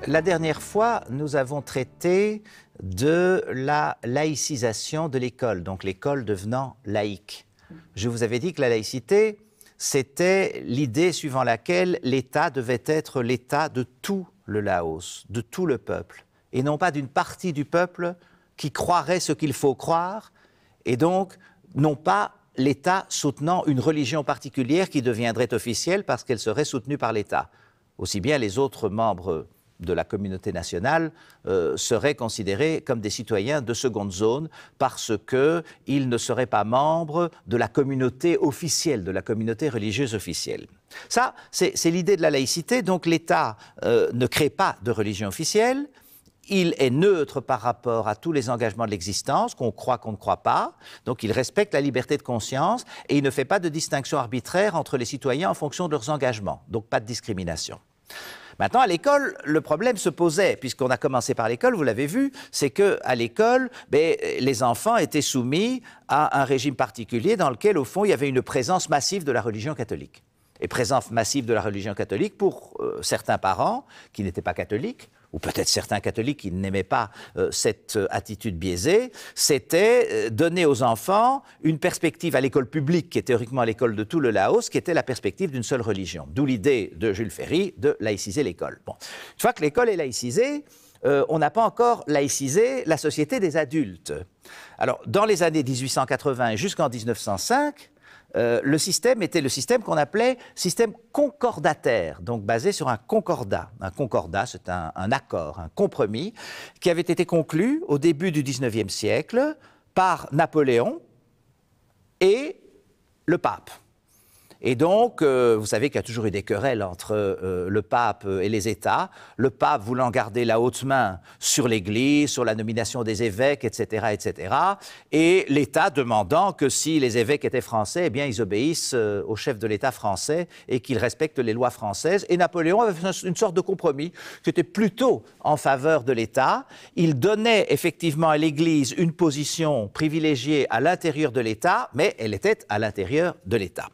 La dernière fois, nous avons traité de la laïcisation de l'école, donc l'école devenant laïque. Je vous avais dit que la laïcité, c'était l'idée suivant laquelle l'État devait être l'État de tout le Laos, de tout le peuple, et non pas d'une partie du peuple qui croirait ce qu'il faut croire, et donc non pas l'État soutenant une religion particulière qui deviendrait officielle parce qu'elle serait soutenue par l'État. Aussi bien les autres membres de la communauté nationale seraient considérés comme des citoyens de seconde zone parce qu'ils ne seraient pas membres de la communauté officielle, de la communauté religieuse officielle. Ça, c'est l'idée de la laïcité. Donc l'État ne crée pas de religion officielle. Il est neutre par rapport à tous les engagements de l'existence, qu'on croit, qu'on ne croit pas. Donc il respecte la liberté de conscience et il ne fait pas de distinction arbitraire entre les citoyens en fonction de leurs engagements. Donc pas de discrimination. Maintenant, à l'école, le problème se posait, puisqu'on a commencé par l'école, vous l'avez vu, c'est qu'à l'école, les enfants étaient soumis à un régime particulier dans lequel, au fond, il y avait une présence massive de la religion catholique. Et présence massive de la religion catholique pour certains parents qui n'étaient pas catholiques, ou peut-être certains catholiques qui n'aimaient pas cette attitude biaisée, c'était donner aux enfants une perspective à l'école publique, qui est théoriquement l'école de tout le Laos, qui était la perspective d'une seule religion. D'où l'idée de Jules Ferry de laïciser l'école. Bon. Une fois que l'école est laïcisée, on n'a pas encore laïcisé la société des adultes. Alors, dans les années 1880 jusqu'en 1905, le système était le système qu'on appelait système concordataire, donc basé sur un concordat. Un concordat, c'est un accord, un compromis, qui avait été conclu au début du XIXe siècle par Napoléon et le pape. Et donc, vous savez qu'il y a toujours eu des querelles entre le pape et les États, le pape voulant garder la haute main sur l'Église, sur la nomination des évêques, etc., etc., et l'État demandant que si les évêques étaient français, eh bien, ils obéissent au chef de l'État français et qu'ils respectent les lois françaises. Et Napoléon avait fait une sorte de compromis qui était plutôt en faveur de l'État. Il donnait effectivement à l'Église une position privilégiée à l'intérieur de l'État, mais elle était à l'intérieur de l'État.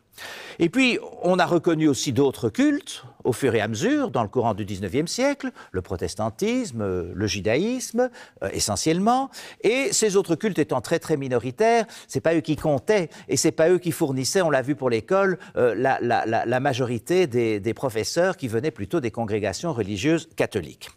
Et puis, on a reconnu aussi d'autres cultes au fur et à mesure, dans le courant du XIXe siècle, le protestantisme, le judaïsme, essentiellement, et ces autres cultes étant très très minoritaires, c'est pas eux qui comptaient, et c'est pas eux qui fournissaient, on l'a vu pour l'école, la majorité des professeurs qui venaient plutôt des congrégations religieuses catholiques.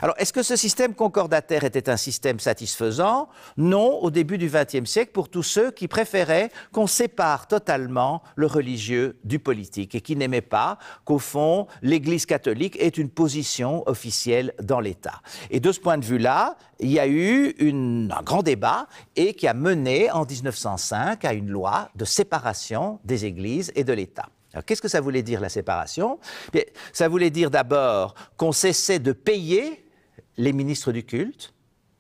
Alors, est-ce que ce système concordataire était un système satisfaisant? Non, au début du XXe siècle, pour tous ceux qui préféraient qu'on sépare totalement le religieux du politique et qui n'aimaient pas qu'au fond, l'Église catholique ait une position officielle dans l'État. Et de ce point de vue-là, il y a eu un grand débat et qui a mené en 1905 à une loi de séparation des Églises et de l'État. Alors, qu'est-ce que ça voulait dire, la séparation? Bien, ça voulait dire d'abord qu'on cessait de payer les ministres du culte.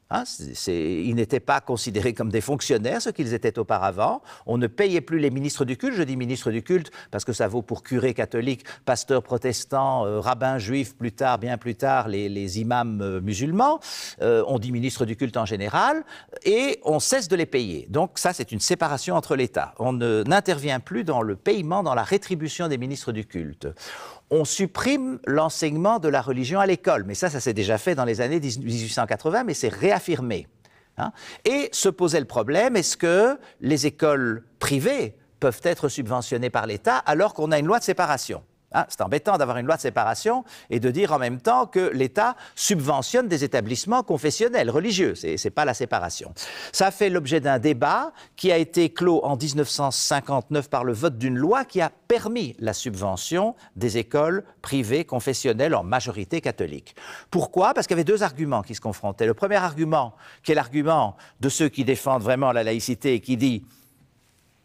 Hein, ils n'étaient pas considérés comme des fonctionnaires, ce qu'ils étaient auparavant. On ne payait plus les ministres du culte. Je dis ministres du culte parce que ça vaut pour curés catholiques, pasteurs protestants, rabbins juifs, bien plus tard, les imams musulmans. On dit ministres du culte en général. Et on cesse de les payer. Donc ça, c'est une séparation entre l'État. On n'intervient plus dans le paiement, dans la rétribution des ministres du culte. On supprime l'enseignement de la religion à l'école. Mais ça s'est déjà fait dans les années 1880, mais c'est réaffirmé. Hein. Et se posait le problème, est-ce que les écoles privées peuvent être subventionnées par l'État alors qu'on a une loi de séparation? Hein, c'est embêtant d'avoir une loi de séparation et de dire en même temps que l'État subventionne des établissements confessionnels, religieux. C'est pas la séparation. Ça a fait l'objet d'un débat qui a été clos en 1959 par le vote d'une loi qui a permis la subvention des écoles privées confessionnelles en majorité catholique. Pourquoi? Parce qu'il y avait deux arguments qui se confrontaient. Le premier argument, qui est l'argument de ceux qui défendent vraiment la laïcité et qui dit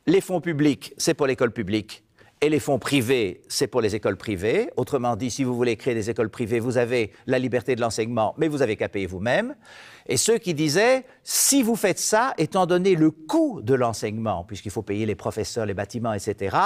les fonds publics, c'est pour l'école publique. Et les fonds privés, c'est pour les écoles privées. Autrement dit, si vous voulez créer des écoles privées, vous avez la liberté de l'enseignement, mais vous avez qu'à payer vous-même. Et ceux qui disaient, si vous faites ça, étant donné le coût de l'enseignement, puisqu'il faut payer les professeurs, les bâtiments, etc.,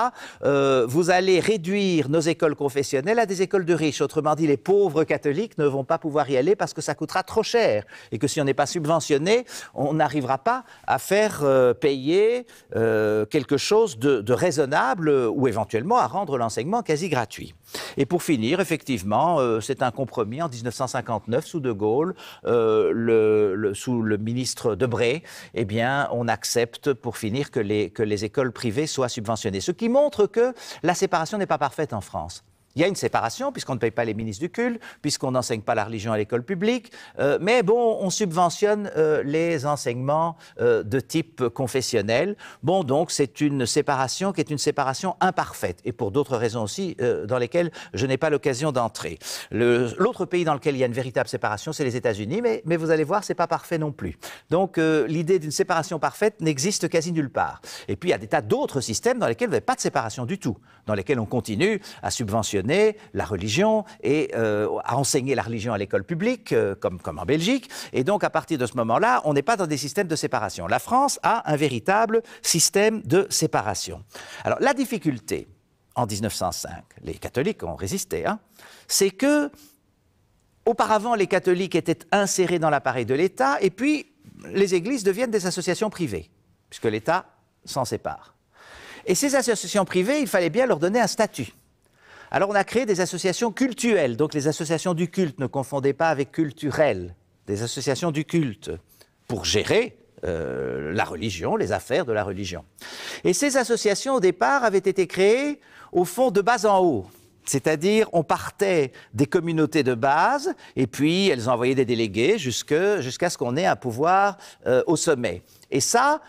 vous allez réduire nos écoles confessionnelles à des écoles de riches. Autrement dit, les pauvres catholiques ne vont pas pouvoir y aller parce que ça coûtera trop cher. Et que si on n'est pas subventionné, on n'arrivera pas à faire payer quelque chose de raisonnable ou éventuellement à rendre l'enseignement quasi gratuit. Et pour finir, effectivement, c'est un compromis en 1959 sous De Gaulle, sous le ministre Debré, eh bien, on accepte pour finir que les écoles privées soient subventionnées. Ce qui montre que la séparation n'est pas parfaite en France. Il y a une séparation, puisqu'on ne paye pas les ministres du culte, puisqu'on n'enseigne pas la religion à l'école publique, mais bon, on subventionne les enseignements de type confessionnel. Bon, donc, c'est une séparation qui est une séparation imparfaite, et pour d'autres raisons aussi, dans lesquelles je n'ai pas l'occasion d'entrer. L'autre pays dans lequel il y a une véritable séparation, c'est les États-Unis, mais vous allez voir, c'est pas parfait non plus. Donc, l'idée d'une séparation parfaite n'existe quasi nulle part. Et puis, il y a des tas d'autres systèmes dans lesquels vous n'avez pas de séparation du tout, dans lesquels on continue à subventionner la religion et à enseigner la religion à l'école publique, comme en Belgique. Et donc, à partir de ce moment-là, on n'est pas dans des systèmes de séparation. La France a un véritable système de séparation. Alors, la difficulté, en 1905, les catholiques ont résisté, hein, c'est que, auparavant, les catholiques étaient insérés dans l'appareil de l'État, et puis les églises deviennent des associations privées, puisque l'État s'en sépare. Et ces associations privées, il fallait bien leur donner un statut. Alors on a créé des associations cultuelles, donc les associations du culte, ne confondez pas avec culturelles, des associations du culte, pour gérer la religion, les affaires de la religion. Et ces associations, au départ, avaient été créées, au fond, de bas en haut. C'est-à-dire, on partait des communautés de base, et puis elles envoyaient des délégués jusqu'à ce qu'on ait un pouvoir au sommet. Et ça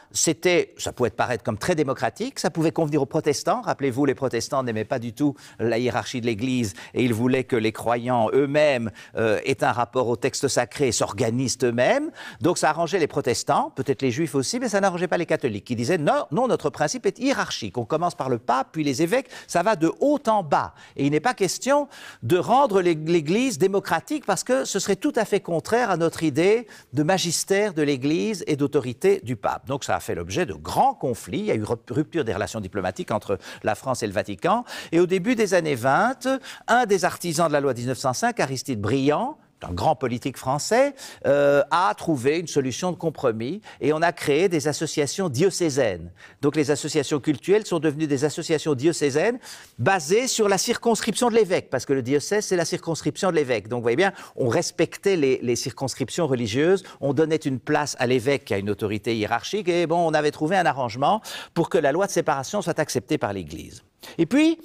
pouvait paraître comme très démocratique, ça pouvait convenir aux protestants. Rappelez-vous, les protestants n'aimaient pas du tout la hiérarchie de l'Église et ils voulaient que les croyants eux-mêmes aient un rapport au texte sacré et s'organisent eux-mêmes. Donc ça arrangeait les protestants, peut-être les juifs aussi, mais ça n'arrangeait pas les catholiques qui disaient non, notre principe est hiérarchique. On commence par le pape, puis les évêques, ça va de haut en bas. Et il n'est pas question de rendre l'Église démocratique parce que ce serait tout à fait contraire à notre idée de magistère de l'Église et d'autorité du pape. Donc ça a fait l'objet de grands conflits. Il y a eu rupture des relations diplomatiques entre la France et le Vatican. Et au début des années 20, un des artisans de la loi 1905, Aristide Briand, un grand politique français, a trouvé une solution de compromis et on a créé des associations diocésaines. Donc les associations cultuelles sont devenues des associations diocésaines basées sur la circonscription de l'évêque, parce que le diocèse, c'est la circonscription de l'évêque. Donc vous voyez bien, on respectait les circonscriptions religieuses, on donnait une place à l'évêque qui a une autorité hiérarchique et bon, on avait trouvé un arrangement pour que la loi de séparation soit acceptée par l'Église. Et puis,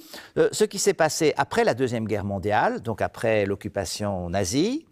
ce qui s'est passé après la Deuxième Guerre mondiale, donc après l'occupation nazie,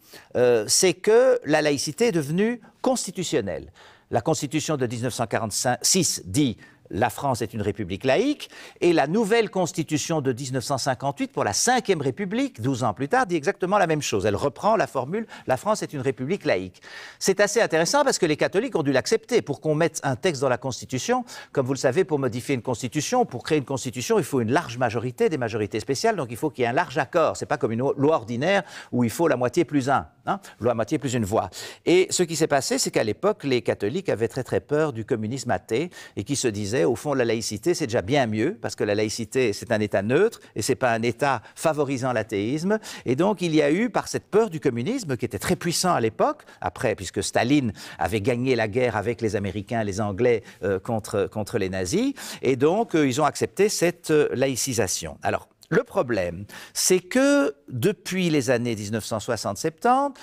c'est que la laïcité est devenue constitutionnelle. La Constitution de 1946 dit « La France est une république laïque » et la nouvelle Constitution de 1958 pour la Ve République, 12 ans plus tard, dit exactement la même chose. Elle reprend la formule « La France est une république laïque ». C'est assez intéressant parce que les catholiques ont dû l'accepter. Pour qu'on mette un texte dans la Constitution, comme vous le savez, pour modifier une Constitution, pour créer une Constitution, il faut une large majorité, des majorités spéciales, donc il faut qu'il y ait un large accord. Ce n'est pas comme une loi ordinaire où il faut la moitié plus un, la moitié plus une voix. Et ce qui s'est passé, c'est qu'à l'époque, les catholiques avaient très très peur du communisme athée et qui se disaient au fond, la laïcité, c'est déjà bien mieux, parce que la laïcité, c'est un État neutre, et ce n'est pas un État favorisant l'athéisme. Et donc, il y a eu, par cette peur du communisme, qui était très puissant à l'époque, après, puisque Staline avait gagné la guerre avec les Américains, les Anglais, contre les nazis, et donc, ils ont accepté cette laïcisation. Alors, le problème, c'est que, depuis les années 1960-70,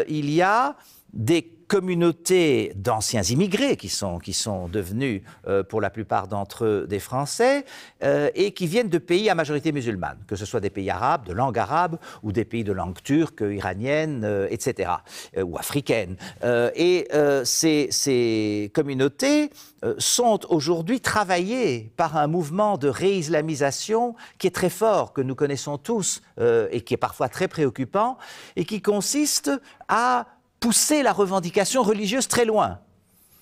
il y a des communautés d'anciens immigrés qui sont devenus, pour la plupart d'entre eux, des Français, et qui viennent de pays à majorité musulmane, que ce soit des pays arabes, de langue arabe, ou des pays de langue turque, iranienne, etc., ou africaine. Ces communautés sont aujourd'hui travaillées par un mouvement de réislamisation qui est très fort, que nous connaissons tous, et qui est parfois très préoccupant, et qui consiste à pousser la revendication religieuse très loin.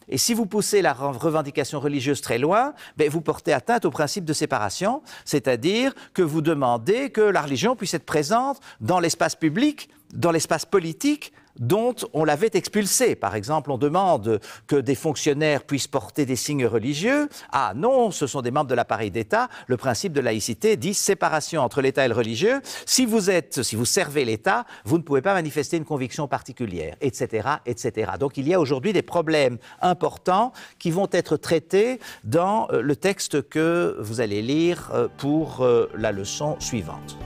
Et si vous poussez la revendication religieuse très loin, vous portez atteinte au principe de séparation, c'est-à-dire que vous demandez que la religion puisse être présente dans l'espace public dans l'espace politique dont on l'avait expulsé. Par exemple, on demande que des fonctionnaires puissent porter des signes religieux. Ah non, ce sont des membres de l'appareil d'État. Le principe de laïcité dit séparation entre l'État et le religieux. Si vous servez l'État, vous ne pouvez pas manifester une conviction particulière, etc., etc. Donc il y a aujourd'hui des problèmes importants qui vont être traités dans le texte que vous allez lire pour la leçon suivante.